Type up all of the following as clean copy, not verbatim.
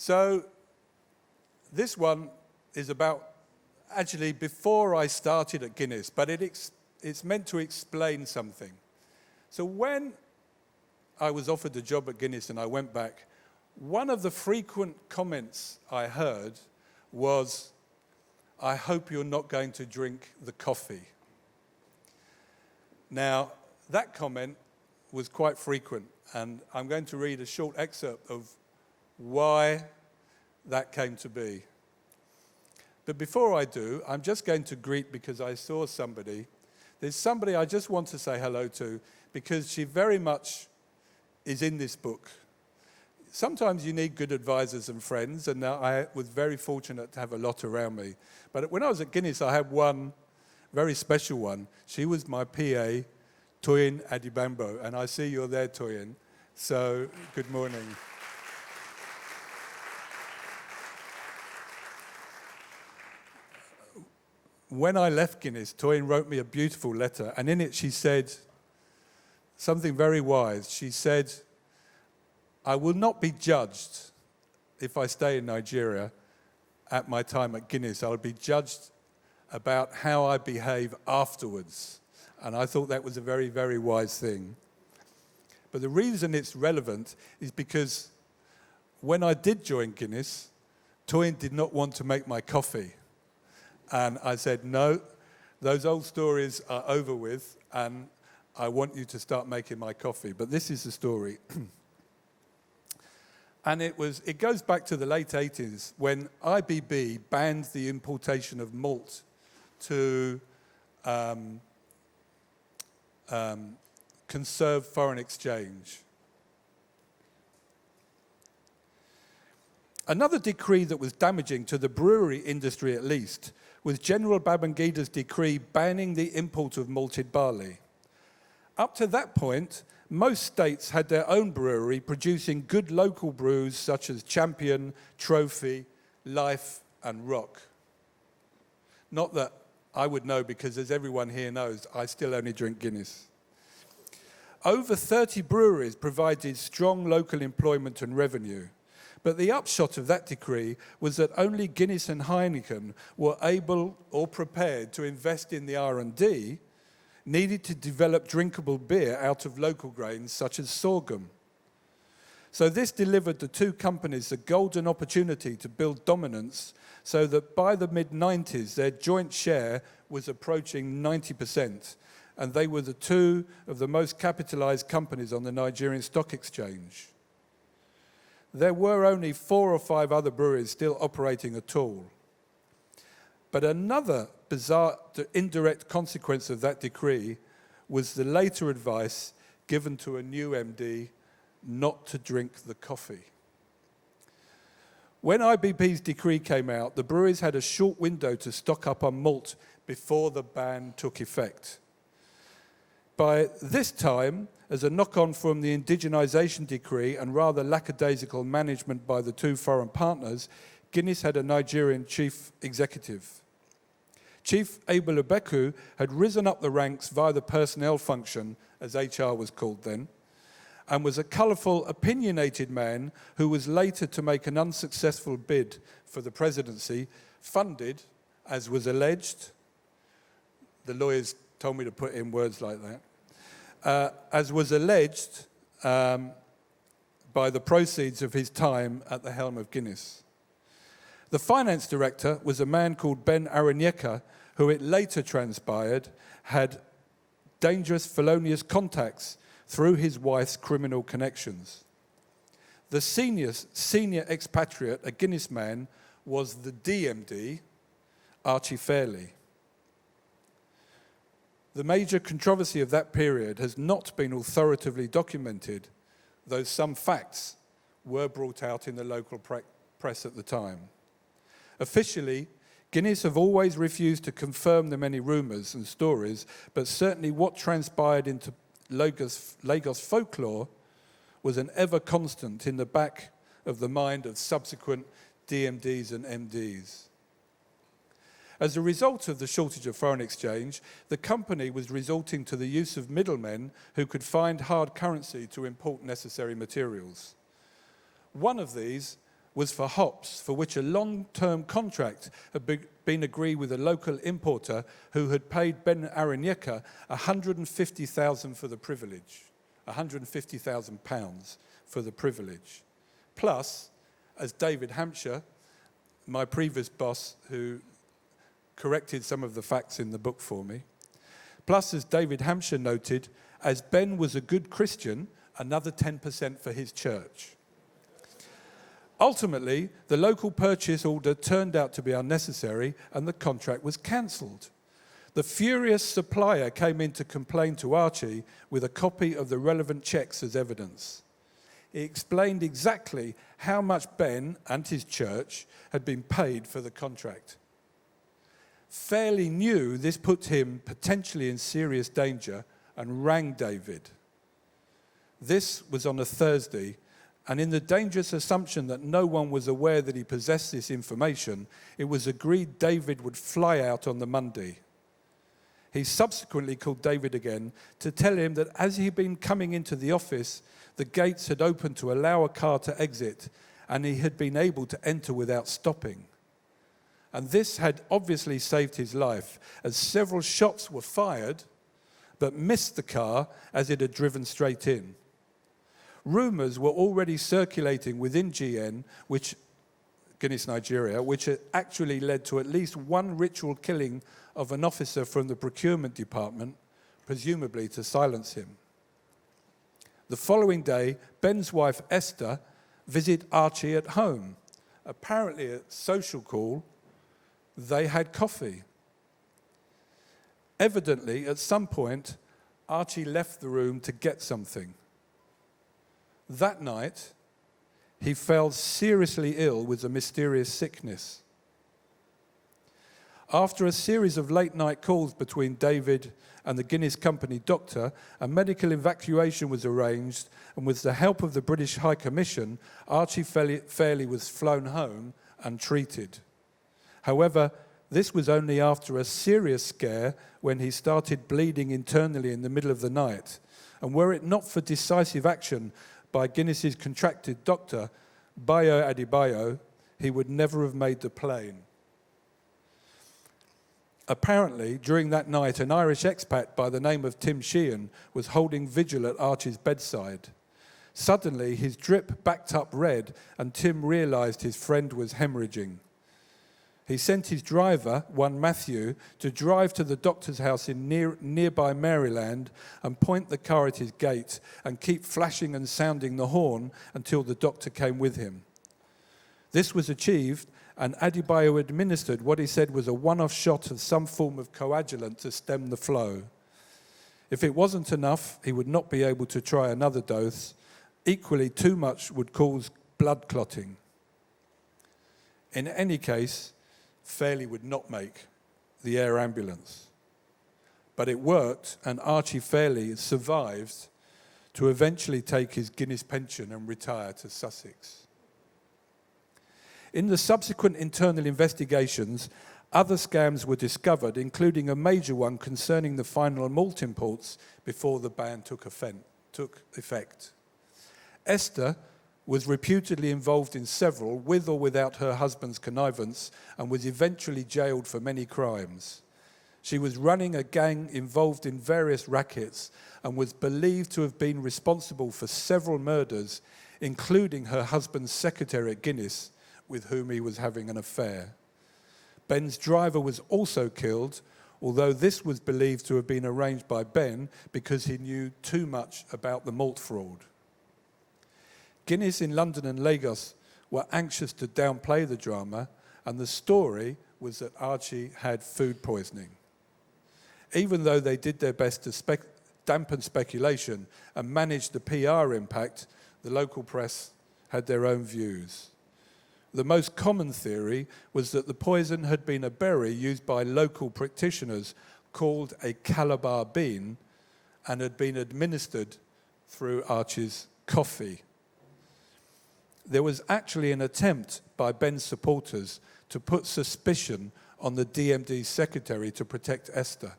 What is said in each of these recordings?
So this one is about actually before I started at Guinness, but it's meant to explain something. So when I was offered the job at Guinness and I went back, one of the frequent comments I heard was, "I hope you're not going to drink the coffee." Now, that comment was quite frequent, and I'm going to read a short excerpt of why that came to be. But before I do, I'm just going to greet, because I saw somebody. There's somebody I just want to say hello to, because she very much is in this book. Sometimes you need good advisors and friends, and I was very fortunate to have a lot around me. But when I was at Guinness, I had one very special one. She was my PA, Toyin Adibambo, and I see you're there, Toyin. So, good morning. When I left Guinness, Toyin wrote me a beautiful letter, and in it she said something very wise. She said, "I will not be judged if I stay in Nigeria at my time at Guinness. I'll be judged about how I behave afterwards." And I thought that was a very, very wise thing. But the reason it's relevant is because when I did join Guinness, Toyin did not want to make my coffee. And I said, "No, those old stories are over with, and I want you to start making my coffee." But this is the story. And it goes back to the late 80s when IBB banned the importation of malt to conserve foreign exchange. Another decree that was damaging to the brewery industry at least was General Babangida's decree banning the import of malted barley. Up to that point, most states had their own brewery producing good local brews such as Champion, Trophy, Life, and Rock. Not that I would know, because as everyone here knows, I still only drink Guinness. Over 30 breweries provided strong local employment and revenue. But the upshot of that decree was that only Guinness and Heineken were able or prepared to invest in the R&D needed to develop drinkable beer out of local grains such as sorghum. So this delivered the two companies the golden opportunity to build dominance, so that by the mid-90s, their joint share was approaching 90%, and they were the two of the most capitalized companies on the Nigerian Stock Exchange. There were only 4 or 5 other breweries still operating at all. But another bizarre indirect consequence of that decree was the later advice given to a new MD not to drink the coffee. When IBP's decree came out, the breweries had a short window to stock up on malt before the ban took effect. By this time, as a knock-on from the indigenization decree and rather lackadaisical management by the two foreign partners, Guinness had a Nigerian chief executive. Chief Abel Ubeku had risen up the ranks via the personnel function, as HR was called then, and was a colourful, opinionated man who was later to make an unsuccessful bid for the presidency, funded, as was alleged, the lawyers told me to put in words like that, as was alleged by the proceeds of his time at the helm of Guinness. The finance director was a man called Ben Aranyeka, who it later transpired had dangerous felonious contacts through his wife's criminal connections. The senior expatriate, a Guinness man, was the DMD, Archie Fairlie. The major controversy of that period has not been authoritatively documented, though some facts were brought out in the local press at the time. Officially, Guinness have always refused to confirm the many rumours and stories, but certainly what transpired into Lagos folklore was an ever constant in the back of the mind of subsequent DMDs and MDs. As a result of the shortage of foreign exchange, the company was resorting to the use of middlemen who could find hard currency to import necessary materials. One of these was for hops, for which a long-term contract had been agreed with a local importer who had paid Ben Aranyeka £150,000 for the privilege, £150,000 for the privilege. Plus, as David Hampshire, my previous boss who corrected some of the facts in the book for me, plus, as David Hampshire noted, as Ben was a good Christian, another 10% for his church. Ultimately, the local purchase order turned out to be unnecessary and the contract was cancelled. The furious supplier came in to complain to Archie with a copy of the relevant checks as evidence. He explained exactly how much Ben and his church had been paid for the contract. Fairlie knew this put him potentially in serious danger and rang David. This was on a Thursday, and in the dangerous assumption that no one was aware that he possessed this information, it was agreed David would fly out on the Monday. He subsequently called David again to tell him that as he'd been coming into the office, the gates had opened to allow a car to exit, and he had been able to enter without stopping. And this had obviously saved his life, as several shots were fired, but missed the car as it had driven straight in. Rumours were already circulating within Guinness Nigeria, which had actually led to at least one ritual killing of an officer from the procurement department, presumably to silence him. The following day, Ben's wife Esther visited Archie at home. Apparently at social call, they had coffee. Evidently, at some point, Archie left the room to get something. That night, he fell seriously ill with a mysterious sickness. After a series of late-night calls between David and the Guinness Company doctor, a medical evacuation was arranged, and with the help of the British High Commission, Archie Fairlie was flown home and treated. However, this was only after a serious scare when he started bleeding internally in the middle of the night. And were it not for decisive action by Guinness's contracted doctor, Bayo Adebayo, he would never have made the plane. Apparently, during that night, an Irish expat by the name of Tim Sheehan was holding vigil at Archie's bedside. Suddenly, his drip backed up red, and Tim realised his friend was hemorrhaging. He sent his driver, one Matthew, to drive to the doctor's house in nearby Maryland and point the car at his gate and keep flashing and sounding the horn until the doctor came with him. This was achieved, and Adebayo administered what he said was a one-off shot of some form of coagulant to stem the flow. If it wasn't enough, he would not be able to try another dose. Equally, too much would cause blood clotting. In any case, Fairlie would not make the air ambulance. But it worked, and Archie Fairlie survived to eventually take his Guinness pension and retire to Sussex. In the subsequent internal investigations, other scams were discovered, including a major one concerning the final malt imports before the ban took effect. Esther was reputedly involved in several, with or without her husband's connivance, and was eventually jailed for many crimes. She was running a gang involved in various rackets and was believed to have been responsible for several murders, including her husband's secretary at Guinness, with whom he was having an affair. Ben's driver was also killed, although this was believed to have been arranged by Ben because he knew too much about the malt fraud. Guinness in London and Lagos were anxious to downplay the drama, and the story was that Archie had food poisoning. Even though they did their best to dampen speculation and manage the PR impact, the local press had their own views. The most common theory was that the poison had been a berry used by local practitioners called a Calabar bean and had been administered through Archie's coffee. There was actually an attempt by Ben's supporters to put suspicion on the DMD's secretary to protect Esther.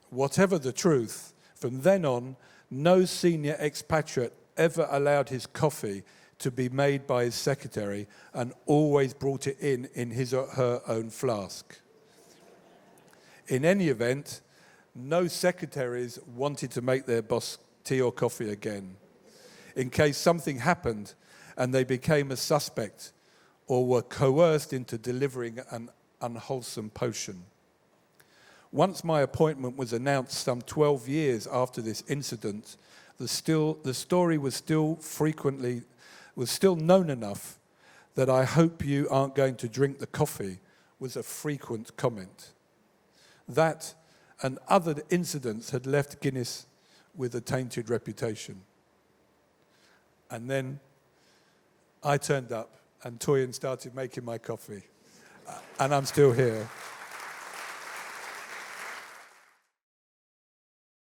Whatever the truth, from then on, no senior expatriate ever allowed his coffee to be made by his secretary and always brought it in his or her own flask. In any event, no secretaries wanted to make their boss tea or coffee again, in case something happened and they became a suspect or were coerced into delivering an unwholesome potion. Once my appointment was announced some 12 years after this incident, the story was still known enough that "I hope you aren't going to drink the coffee" was a frequent comment. That and other incidents had left Guinness with a tainted reputation. And then I turned up and Toyin started making my coffee. And I'm still here.